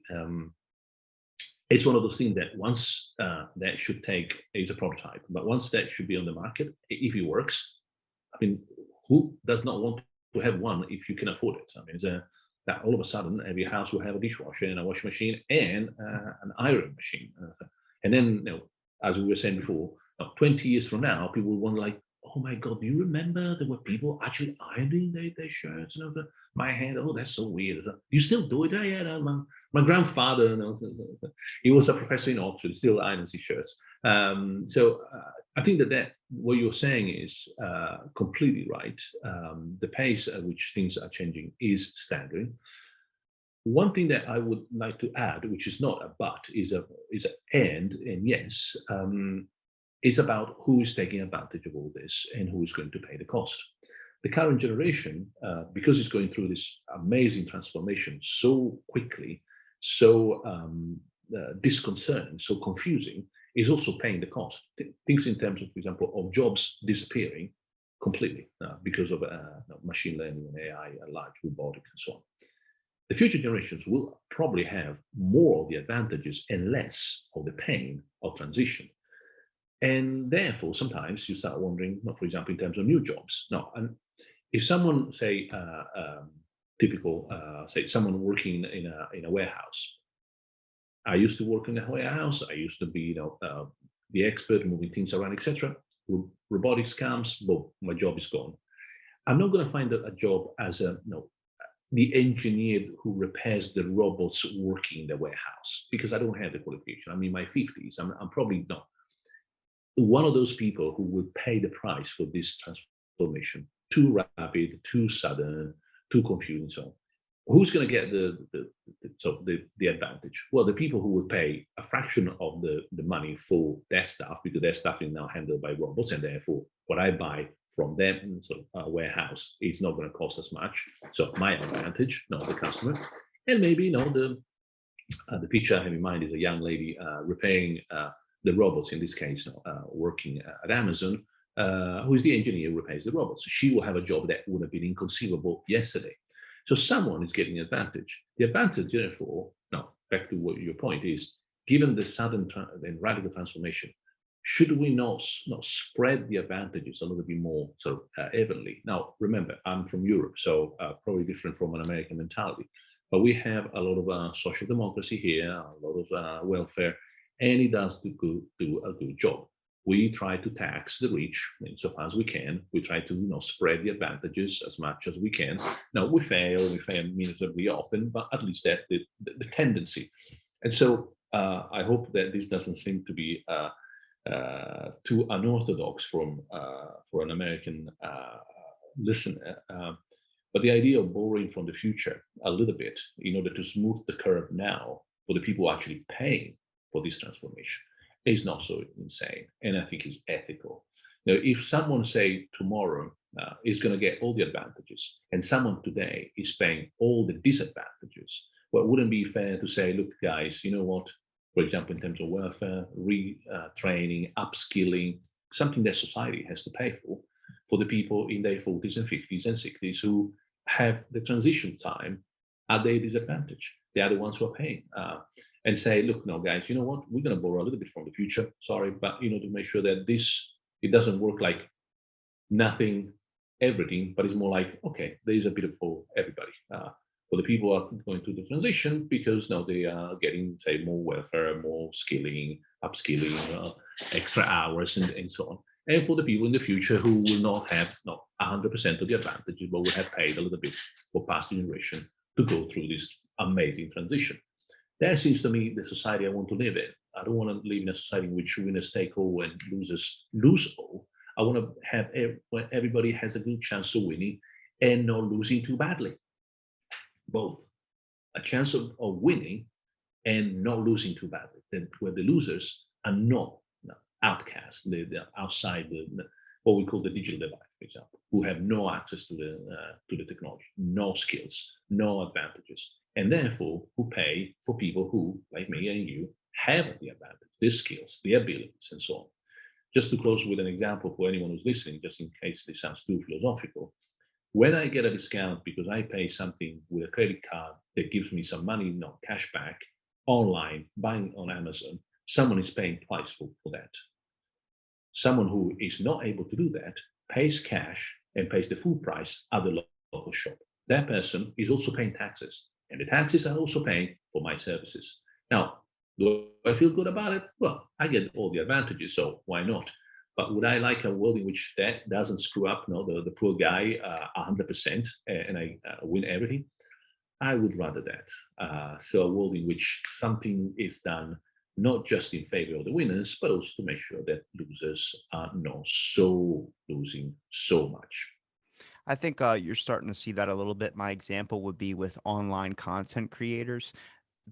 It's one of those things that once that should take is a prototype, but once that should be on the market, if it works, I mean, who does not want to have one if you can afford it? I mean, that all of a sudden every house will have a dishwasher and a washing machine and an iron machine. And then, as we were saying before, 20 years from now, people will wonder like, oh my God, do you remember there were people actually ironing their shirts and over my hand? Oh, that's so weird. You still do it? Oh, yeah, no, my grandfather, he was a professor in Oxford, still irons his shirts. I think that what you're saying is completely right. The pace at which things are changing is staggering. One thing that I would like to add, which is not a but, is a and yes, is about who is taking advantage of all this and who is going to pay the cost. The current generation, because it's going through this amazing transformation so quickly, so disconcerting, so confusing, is also paying the cost. Things in terms of, for example, of jobs disappearing completely because of machine learning and AI, large robotics, and so on. The future generations will probably have more of the advantages and less of the pain of transition. And therefore, sometimes you start wondering, for example, in terms of new jobs. Now, and if someone, say, typical, say, someone working in a warehouse. I used to work in a warehouse. I used to be, the expert moving things around, etc. Robotics comes, boom, my job is gone. I'm not going to find a job as the engineer who repairs the robots working in the warehouse because I don't have the qualification. I'm in my 50s. I'm probably not one of those people who would pay the price for this transformation. Too rapid, too sudden, too confusing. So, who's going to get the advantage? Well, the people who will pay a fraction of the money for their stuff because their stuff is now handled by robots, and therefore what I buy from them warehouse is not going to cost as much. So my advantage, not the customer, and maybe the picture I have in mind is a young lady repairing the robots, in this case, working at Amazon, who is the engineer who repairs the robots. So she will have a job that would have been inconceivable yesterday. So someone is getting advantage. The advantage, therefore, now back to what your point is, given the sudden and radical transformation, should we not spread the advantages a little bit more sort of evenly? Now, remember, I'm from Europe, so probably different from an American mentality, but we have a lot of social democracy here, a lot of welfare, and it does do a good job. We try to tax the rich insofar as we can. We try to spread the advantages as much as we can. Now we fail miserably often, but at least that the tendency. And so I hope that this doesn't seem to be too unorthodox for an American listener. But the idea of borrowing from the future a little bit in order to smooth the curve now for the people actually paying for this transformation is not so insane, and I think is ethical. Now, if someone say tomorrow is going to get all the advantages, and someone today is paying all the disadvantages, well, it wouldn't be fair to say, look, guys, you know what? For example, in terms of welfare, retraining, upskilling, something that society has to pay for the people in their 40s and 50s and 60s who have the transition time at their disadvantage. They are the ones who are paying. And say, look, no, guys, you know what? We're going to borrow a little bit from the future. Sorry, but to make sure that it doesn't work like nothing, everything, but it's more like, okay, there is a bit of for everybody. For the people who are going through the transition, because now they are getting, say, more welfare, more skilling, upskilling, extra hours, and so on. And for the people in the future who will not have not 100% of the advantages, but will have paid a little bit for past generation to go through this amazing transition. That seems to me the society I want to live in. I don't want to live in a society in which winners take all and losers lose all. I want to have where everybody has a good chance of winning and not losing too badly. Both a chance of winning and not losing too badly. Then where the losers are not outcasts, they're outside what we call the digital divide, for example, who have no access to the technology, no skills, no advantages, and therefore who pay for people who, like me and you, have the advantage, the skills, the abilities, and so on. Just to close with an example for anyone who's listening, just in case this sounds too philosophical, when I get a discount because I pay something with a credit card that gives me some money, cash back, online, buying on Amazon, someone is paying twice for that. Someone who is not able to do that pays cash and pays the full price at the local shop. That person is also paying taxes, and the taxes are also paying for my services. Now, do I feel good about it? Well, I get all the advantages, so why not? But would I like a world in which that doesn't screw up, the poor guy 100% and I win everything? I would rather that. So a world in which something is done not just in favor of the winners, but also to make sure that losers are not so losing so much.
I think you're starting to see that a little bit. My example would be with online content creators.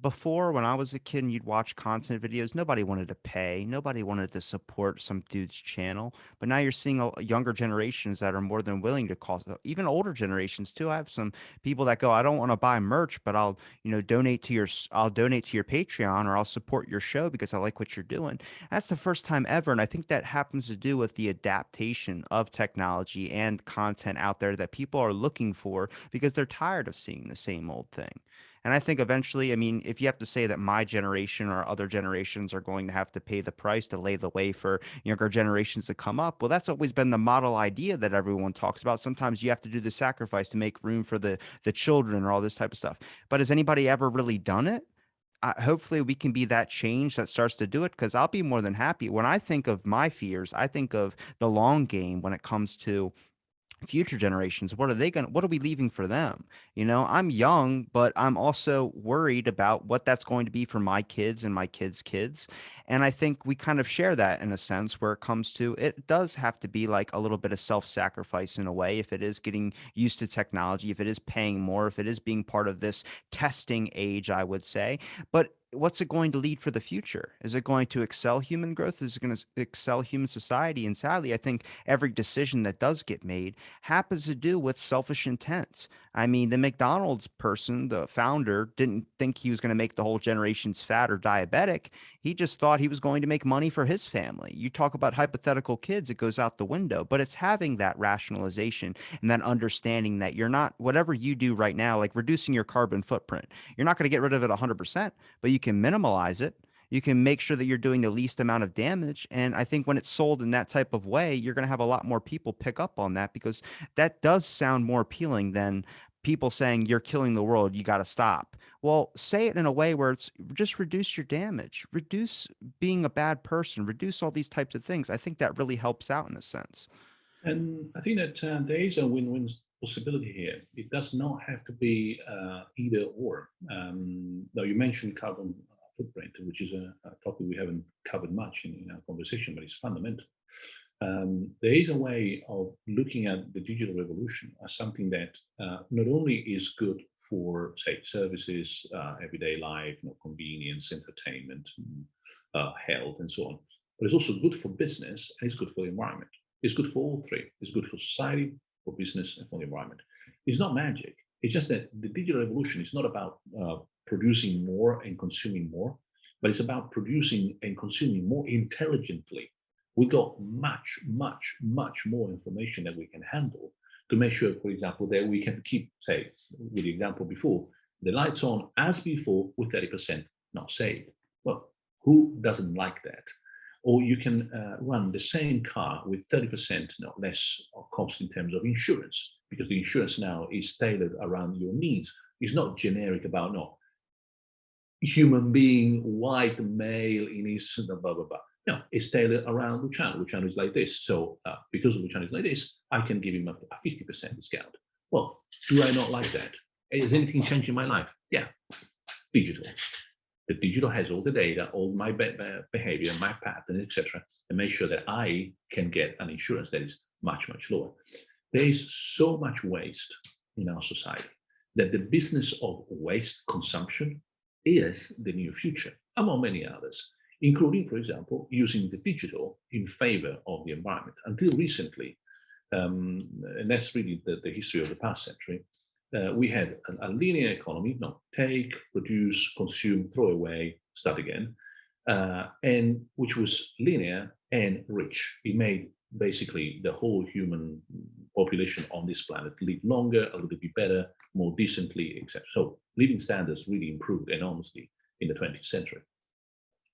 Before, when I was a kid and you'd watch content videos, nobody wanted to pay, nobody wanted to support some dude's channel. But now you're seeing younger generations that are more than willing to cost, even older generations too. I have some people that go, I don't want to buy merch, but I'll, donate to I'll donate to your Patreon, or I'll support your show because I like what you're doing. That's the first time ever. And I think that happens to do with the adaptation of technology and content out there that people are looking for because they're tired of seeing the same old thing. And I think eventually, I mean, if you have to say that my generation or other generations are going to have to pay the price to lay the way for younger generations to come up, well, that's always been the model idea that everyone talks about. Sometimes you have to do the sacrifice to make room for the children or all this type of stuff. But has anybody ever really done it? Hopefully we can be that change that starts to do it, because I'll be more than happy. When I think of my fears, I think of the long game when it comes to future generations. What are we leaving for them? I'm young, but I'm also worried about what that's going to be for my kids and my kids' kids. And I think we kind of share that in a sense, where it comes to, it does have to be like a little bit of self-sacrifice in a way, if it is getting used to technology, if it is paying more, if it is being part of this testing age, I would say. But what's it going to lead for the future? Is it going to excel human growth? Is it going to excel human society? And sadly, I think every decision that does get made happens to do with selfish intent. I mean, the McDonald's person, the founder, didn't think he was going to make the whole generations fat or diabetic. He just thought he was going to make money for his family. You talk about hypothetical kids, it goes out the window, but it's having that rationalization and that understanding that you're not, whatever you do right now, like reducing your carbon footprint, you're not going to get rid of it 100%, but you can minimalize it. You can make sure that you're doing the least amount of damage. And I think when it's sold in that type of way, you're going to have a lot more people pick up on that because that does sound more appealing than people saying you're killing the world, you got to stop. Well, say it in a way where it's just reduce your damage, reduce being a bad person, reduce all these types of things. I think that really helps out in a sense.
And I think that there is a win-win possibility here. It does not have to be either or. Now you mentioned carbon footprint, which is a topic we haven't covered much in our conversation, but it's fundamental. There is a way of looking at the digital revolution as something that not only is good for, say, services, everyday life, convenience, entertainment, health, and so on, but it's also good for business and it's good for the environment. It's good for all three. It's good for society, for business, and for the environment. It's not magic. It's just that the digital revolution is not about producing more and consuming more, but it's about producing and consuming more intelligently. We got much, much, much more information that we can handle to make sure, for example, that we can keep, say, with the example before, the lights on as before with 30% not saved. Well, who doesn't like that? Or you can run the same car with 30% less cost in terms of insurance, because the insurance now is tailored around your needs. It's not generic about no human being, white male in his blah blah blah. No, it's tailored around Luciano. Luciano is like this, so because Luciano is like this, I can give him a 50% discount. Well, do I not like that? Is anything changed in my life? Yeah, digital. The digital has all the data, all my behavior, my pattern, etc., and make sure that I can get an insurance that is much, much lower. There is so much waste in our society that the business of waste consumption is the new future, among many others, including, for example, using the digital in favor of the environment. Until recently, and that's really the history of the past century, we had a linear economy, take, produce, consume, throw away, start again, and which was linear and rich. It made basically the whole human population on this planet live longer, a little bit better, more decently, etc. So living standards really improved enormously in the 20th century.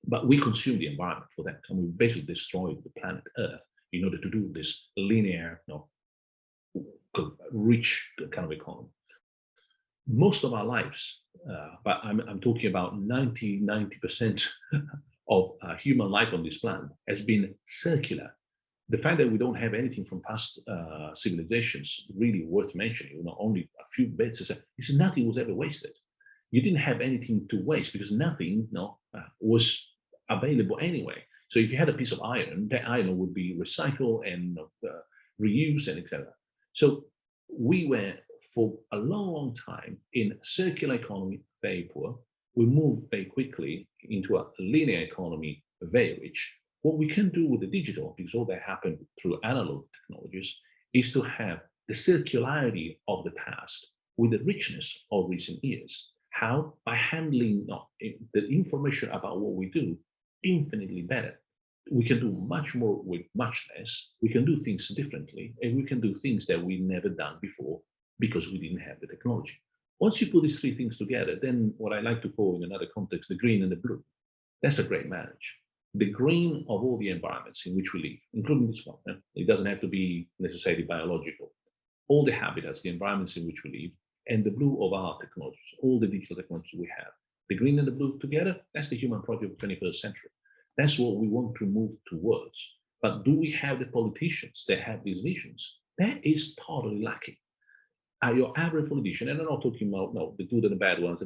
But we consumed the environment for that, and we basically destroyed the planet Earth in order to do this linear, rich kind of economy. Most of our lives, but I'm talking about 90% of human life on this planet has been circular. The fact that we don't have anything from past civilizations really worth mentioning, only a few bits, is nothing was ever wasted. You didn't have anything to waste because nothing was available anyway. So if you had a piece of iron, that iron would be recycled and reused and etc. So we were for a long, long time in circular economy, very poor. We moved very quickly into a linear economy, very rich. What we can do with the digital, because all that happened through analog technologies, is to have the circularity of the past with the richness of recent years. How? By handling the information about what we do infinitely better. We can do much more with much less. We can do things differently, and we can do things that we've never done before because we didn't have the technology. Once you put these three things together, then what I like to call in another context, the green and the blue, that's a great marriage. The green of all the environments in which we live, including this one, it doesn't have to be necessarily biological, all the habitats, the environments in which we live, and the blue of our technologies, all the digital technologies we have. The green and the blue together, that's the human project of the 21st century. That's what we want to move towards. But do we have the politicians that have these visions? That is totally lacking. Your average politician, and I'm not talking about the good and the bad ones,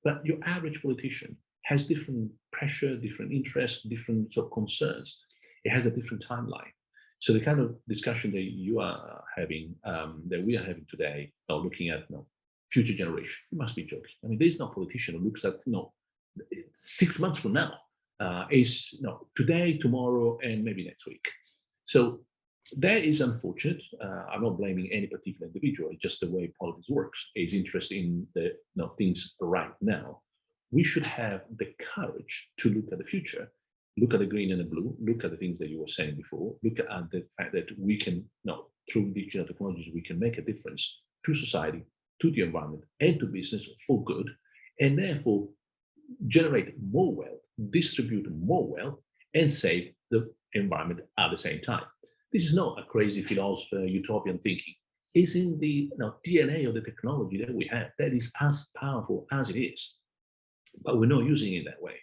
but your average politician has different pressure, different interests, different sort of concerns. It has a different timeline. So the kind of discussion that you are having, that we are having today, looking at future generation, you must be joking. I mean, there's no politician who looks at 6 months from now. Is today, tomorrow, and maybe next week. So that is unfortunate. I'm not blaming any particular individual. It's just the way politics works. Is interested in the things right now. We should have the courage to look at the future, look at the green and the blue, look at the things that you were saying before, look at the fact that we can, through digital technologies, we can make a difference to society, to the environment, and to business for good, and therefore generate more wealth distribute more wealth, and save the environment at the same time. This is not a crazy philosopher utopian thinking. It's in the DNA of the technology that we have that is as powerful as it is, but we're not using it that way.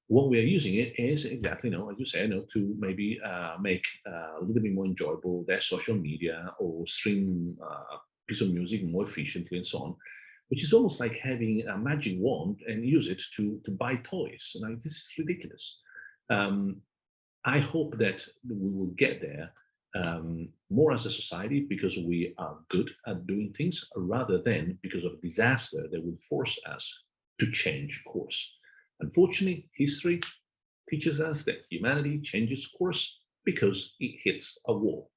What we are using it is exactly, as you said, to maybe make a little bit more enjoyable their social media or stream a piece of music more efficiently and so on, which is almost like having a magic wand and use it to buy toys. Like, this is ridiculous. Um, I hope that we will get there more as a society because we are good at doing things rather than because of disaster that will force us to change course. Unfortunately, history teaches us that humanity changes course because it hits a wall.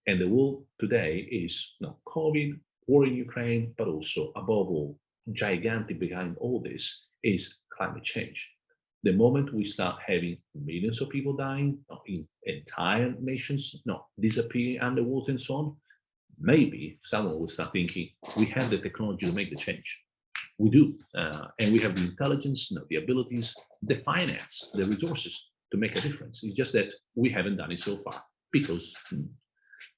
And the wall today is COVID, war in Ukraine, but also, above all, gigantic behind all this is climate change. The moment we start having millions of people dying in entire nations, disappearing underwater and so on, maybe someone will start thinking we have the technology to make the change. We do, and we have the intelligence, the abilities, the finance, the resources to make a difference. It's just that we haven't done it so far because,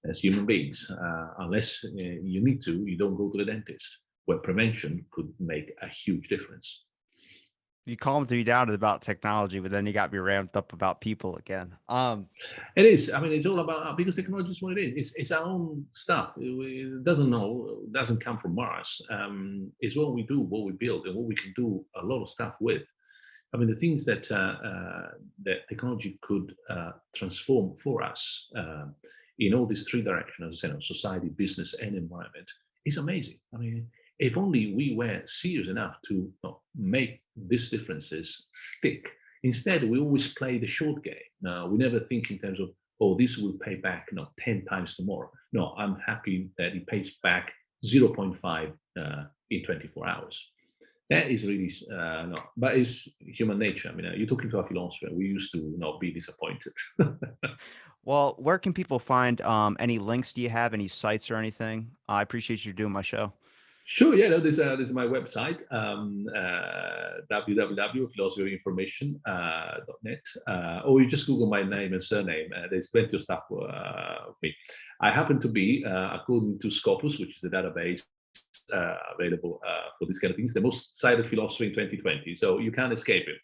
as human beings, unless you need to, you don't go to the dentist, where prevention could make a huge difference.
You calmed me down about technology, but then you got me ramped up about people again.
It is. I mean, it's all about because technology is what it is. It's our own stuff. It doesn't come from Mars. It's what we do, what we build, and what we can do a lot of stuff with. I mean, the things that technology could transform for us in all these three directions, as I said, society, business, and environment, is amazing. I mean, if only we were serious enough to make these differences stick. Instead, we always play the short game. We never think in terms of, oh, this will pay back 10 times tomorrow. No, I'm happy that it pays back zero point 0.5 in 24 hours. That is really, no, but it's human nature. I mean, you're talking to a philosopher. We used to not be disappointed.
Well, where can people find any links? Do you have any sites or anything? I appreciate you doing my show.
Sure, yeah, no, this is my website, www.philosophyinformation.net, or you just Google my name and surname. There's plenty of stuff of me. I happen to be, according to Scopus, which is a database available for these kind of things, the most cited philosopher in 2020, so you can't escape it.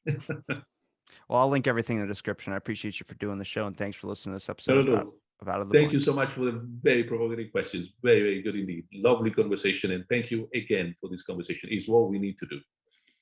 Well, I'll link everything in the description. I appreciate you for doing the show, and thanks for listening to this
No,
episode
no,
about
no.
about of the
Thank you
blanks.
so much for the very provocative questions. Very, very good indeed. Lovely conversation, and thank you again for this conversation. It's what we need to do.